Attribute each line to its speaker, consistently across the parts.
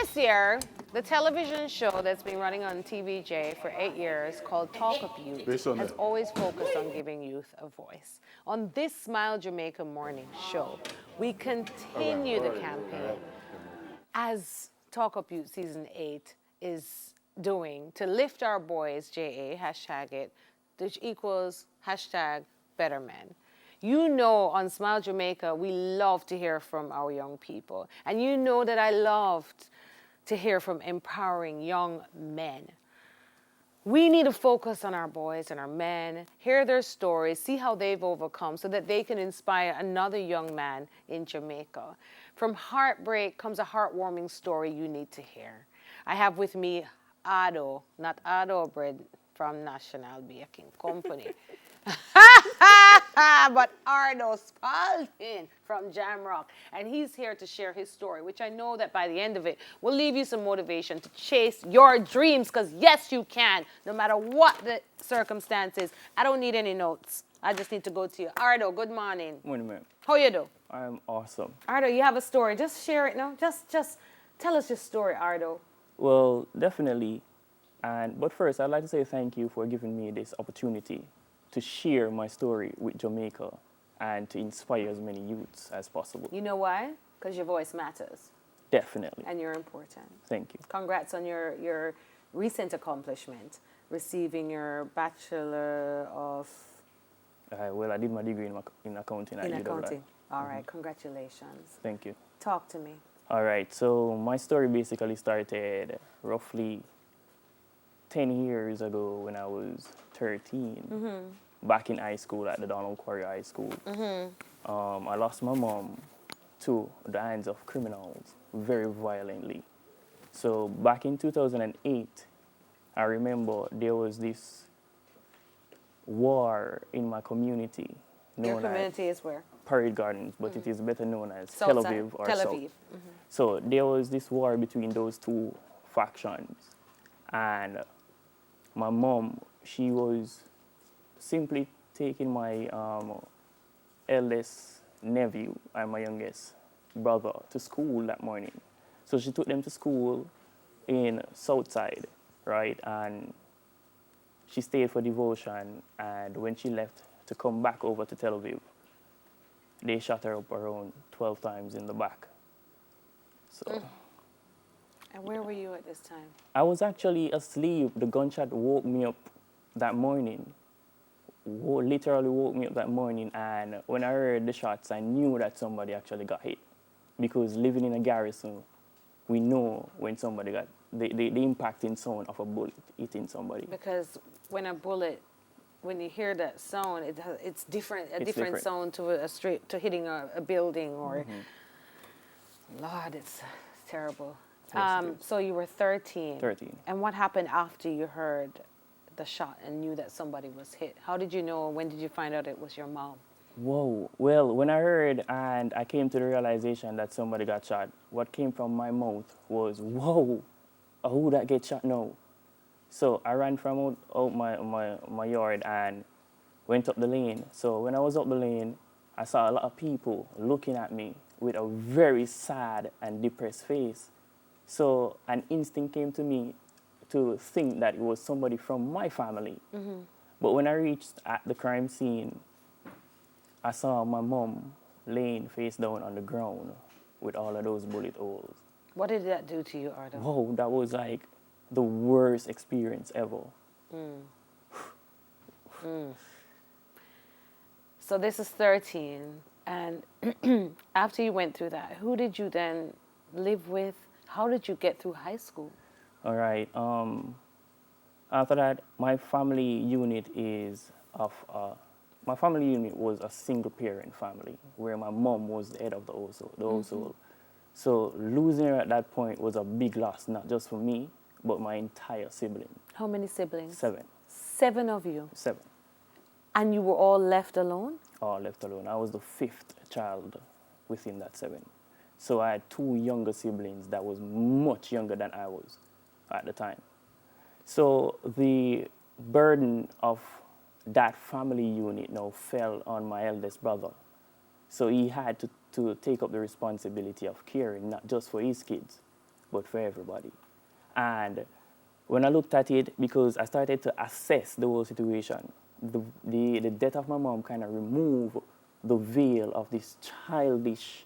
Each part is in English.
Speaker 1: This year, the television show that's been running on TVJ for 8 years called Talk of Youth has always focused on giving youth a voice. On this Smile Jamaica morning show, we continue the campaign as Talk Up Youth Season 8 is doing to lift our boys, JA, hashtag it, which equals hashtag better men. You know, on Smile Jamaica, we love to hear from our young people. And you know that I loved to hear from empowering young men. We need to focus on our boys and our men, hear their stories, see how they've overcome so that they can inspire another young man in Jamaica. From heartbreak comes a heartwarming story you need to hear. I have with me Ardo, not Ardo bread from National Baking Company. But Ardo Spalding from Jamrock. And he's here to share his story, which I know that by the end of it will leave you some motivation to chase your dreams, because yes, you can, no matter what the circumstances. I don't need any notes. I just need to go to you. Ardo, good morning.
Speaker 2: Morning, ma'am.
Speaker 1: How you do?
Speaker 2: I'm awesome.
Speaker 1: Ardo, you have a story. Just share it now. Just tell us your story, Ardo.
Speaker 2: Well, definitely. But first, I'd like to say thank you for giving me this opportunity to share my story with Jamaica and to inspire as many youths as possible.
Speaker 1: You know why? Because your voice matters.
Speaker 2: Definitely.
Speaker 1: And you're important.
Speaker 2: Thank you.
Speaker 1: Congrats on your recent accomplishment, receiving your Bachelor of...
Speaker 2: Well, I did my degree in accounting at UWI.
Speaker 1: accounting. All right, congratulations.
Speaker 2: Thank you.
Speaker 1: Talk to me.
Speaker 2: All right, so my story basically started roughly 10 years ago when I was 13, back in high school at the Donald Quarry High School. I lost my mom to the hands of criminals very violently. So back in 2008, I remember there was this war in my community.
Speaker 1: Your community is where?
Speaker 2: Parade Gardens, but it is better known as
Speaker 1: South
Speaker 2: Tel
Speaker 1: side.
Speaker 2: Aviv or
Speaker 1: Tel
Speaker 2: South.
Speaker 1: Aviv.
Speaker 2: So there was this war between those two factions. And my mom, she was simply taking my eldest nephew and my youngest brother to school that morning. So she took them to school in Southside, right? And she stayed for devotion. And when she left to come back over to Tel Aviv, they shot her up around 12 times in the back. So.
Speaker 1: And where were you at this time?
Speaker 2: I was actually asleep. The gunshot woke me up that morning. Literally woke me up that morning. And when I heard the shots, I knew that somebody actually got hit. Because living in a garrison, we know when somebody got the impacting sound of a bullet hitting somebody.
Speaker 1: Because when a bullet, when you hear that sound, it's different. A different sound to hitting a building or. Lord, it's terrible. So you were 13.
Speaker 2: 13.
Speaker 1: And what happened after you heard the shot and knew that somebody was hit? How did you know? When did you find out it was your mom?
Speaker 2: Whoa. Well, when I heard and I came to the realization that somebody got shot, what came from my mouth was, whoa, who that get shot now? So I ran from out my yard and went up the lane. So when I was up the lane, I saw a lot of people looking at me with a very sad and depressed face. So an instinct came to me to think that it was somebody from my family. But when I reached at the crime scene, I saw my mom laying face down on the ground with all of those bullet holes.
Speaker 1: What did that do to you, Ardo?
Speaker 2: Whoa, that was like the worst experience ever.
Speaker 1: So this is 13, and after you went through that, who did you then live with? How did you get through high school?
Speaker 2: All right. After that, my family unit was a single parent family where my mom was the head of the household. So losing her at that point was a big loss, not just for me, but my entire sibling.
Speaker 1: How many siblings?
Speaker 2: 7.
Speaker 1: 7 of you?
Speaker 2: 7.
Speaker 1: And you were all left alone?
Speaker 2: All left alone. I was the 5th child within that 7. So I had 2 younger siblings that was much younger than I was at the time. So the burden of that family unit now fell on my eldest brother. So he had to take up the responsibility of caring, not just for his kids, but for everybody. And when I looked at it, because I started to assess the whole situation, the death of my mom kind of removed the veil of this childish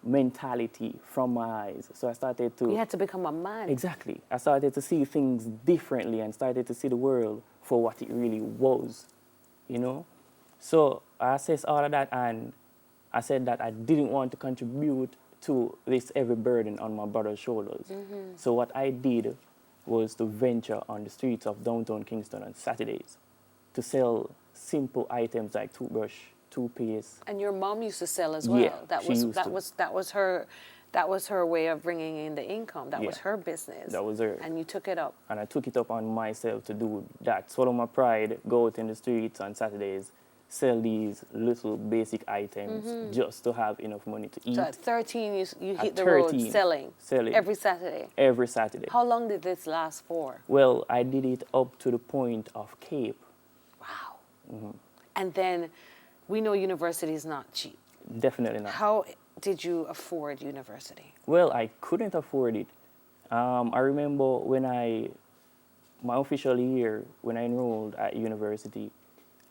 Speaker 2: mentality from my eyes. So I started to...
Speaker 1: You had to become a man.
Speaker 2: Exactly. I started to see things differently and started to see the world for what it really was, you know? So I assessed all of that, and I said that I didn't want to contribute to this heavy burden on my brother's shoulders. So what I did was to venture on the streets of downtown Kingston on Saturdays to sell simple items like toothbrush, toothpaste.
Speaker 1: And your mom used to sell as well.
Speaker 2: Yeah,
Speaker 1: That was her way of bringing in the income. That was her business.
Speaker 2: That was her.
Speaker 1: And you took it up.
Speaker 2: And I took it up on myself to do that. Swallow my pride, go out in the streets on Saturdays, sell these little basic items just to have enough money to eat.
Speaker 1: So at 13, you hit the road selling every Saturday?
Speaker 2: Every Saturday.
Speaker 1: How long did this last for?
Speaker 2: Well, I did it up to the point of Cape.
Speaker 1: Wow. And then we know university is not cheap.
Speaker 2: Definitely not.
Speaker 1: How did you afford university?
Speaker 2: Well, I couldn't afford it. I remember my official year, when I enrolled at university,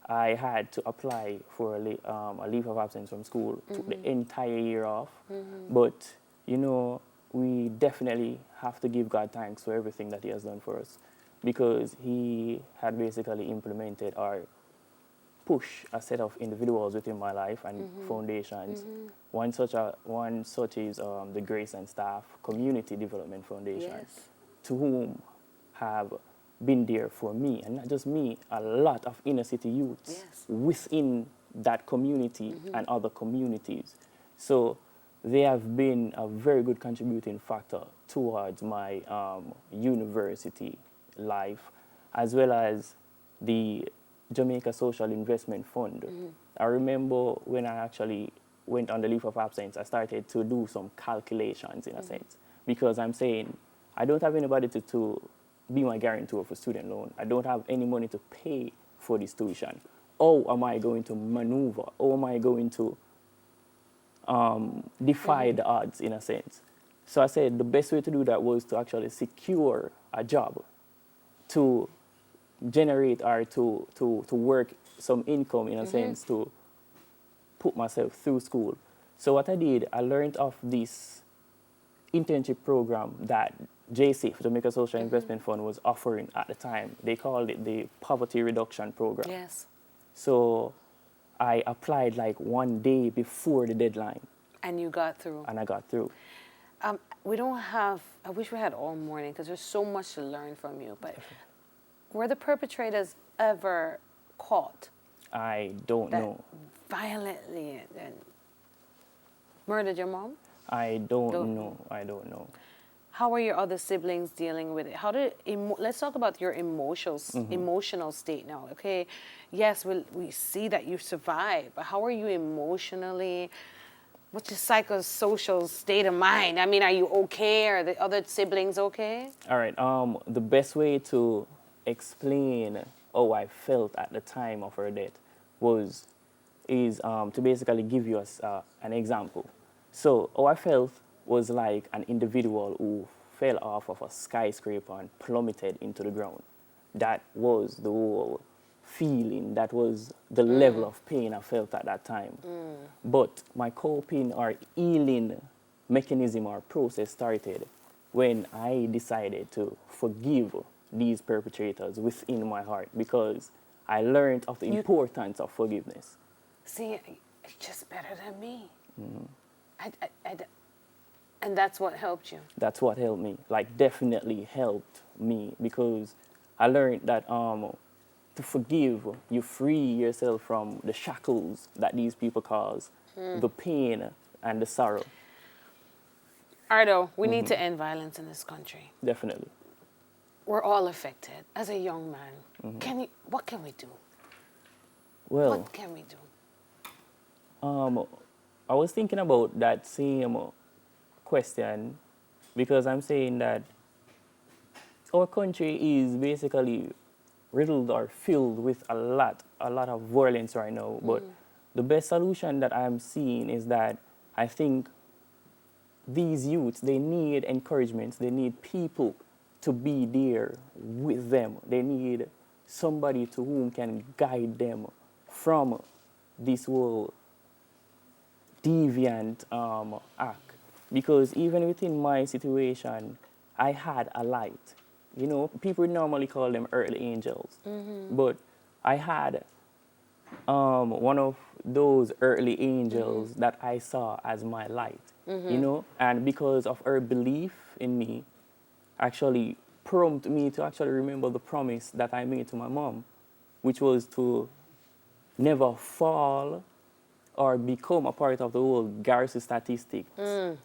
Speaker 2: I had to apply for a leave of absence from school, took the entire year off. But, you know, we definitely have to give God thanks for everything that he has done for us, because he had basically implemented or push a set of individuals within my life and foundations. One such is the Grace and Staff Community Development Foundation, to whom have been there for me, and not just me, a lot of inner city youths within that community and other communities. So they have been a very good contributing factor towards my university life, as well as the Jamaica Social Investment Fund. I remember when I actually went on the leave of absence, I started to do some calculations in a sense, because I'm saying I don't have anybody to be my guarantor for student loan. I don't have any money to pay for this tuition. How am I going to maneuver? How am I going to defy the odds in a sense? So I said the best way to do that was to actually secure a job, to generate or to work some income in a sense, to put myself through school. So what I did, I learned of this internship program that JSIF, Jamaica Social Investment Fund, was offering at the time. They called it the Poverty Reduction Program.
Speaker 1: Yes.
Speaker 2: So I applied like one day before the deadline.
Speaker 1: And you got through.
Speaker 2: And I got through.
Speaker 1: We don't have, I wish we had all morning, because there's so much to learn from you, but were the perpetrators ever caught?
Speaker 2: I don't know.
Speaker 1: Violently and murdered your mom?
Speaker 2: I don't know. I don't know.
Speaker 1: How are your other siblings dealing with it? How did let's talk about your emotional state now, okay? Yes, we see that you survived, but how are you emotionally? What's your psychosocial state of mind? I mean, are you okay? Are the other siblings okay?
Speaker 2: All right. The best way to explain how I felt at the time of her death is to basically give you an example. So how I felt was like an individual who fell off of a skyscraper and plummeted into the ground. That was the whole feeling, that was the level of pain I felt at that time. But my coping or healing mechanism or process started when I decided to forgive these perpetrators within my heart, because I learned of the importance of forgiveness.
Speaker 1: See, you're just better than me. And that's what helped you?
Speaker 2: That's what helped me, like definitely helped me, because I learned that to forgive, you free yourself from the shackles that these people cause, the pain and the sorrow.
Speaker 1: Ardo, we need to end violence in this country.
Speaker 2: Definitely.
Speaker 1: We're all affected. As a young man, what can we do?
Speaker 2: Well,
Speaker 1: what can we do?
Speaker 2: I was thinking about that same question, because I'm saying that our country is basically riddled or filled with a lot of violence right now. But the best solution that I'm seeing is that I think these youths, they need encouragement. They need people to be there with them. They need somebody to whom can guide them from this whole deviant act. Because even within my situation, I had a light. You know, people normally call them earthly angels. But I had one of those earthly angels that I saw as my light, you know, and because of her belief in me, actually prompted me to actually remember the promise that I made to my mom, which was to never fall or become a part of the whole Garrison statistics,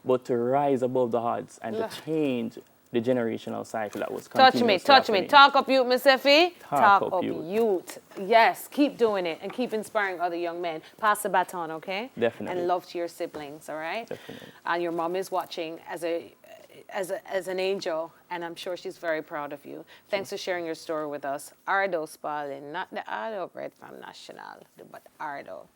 Speaker 2: but to rise above the odds and to change the generational cycle that was continuously
Speaker 1: Touch me. Talk up youth, Miss Effie.
Speaker 2: Talk up youth.
Speaker 1: Yes, keep doing it and keep inspiring other young men. Pass the baton, okay?
Speaker 2: Definitely.
Speaker 1: And love to your siblings, all right?
Speaker 2: Definitely.
Speaker 1: And your mom is watching as an angel, and I'm sure she's very proud of you. Thanks for sharing your story with us. Ardo Spalding, not the Ardo bread from National, but Ardo.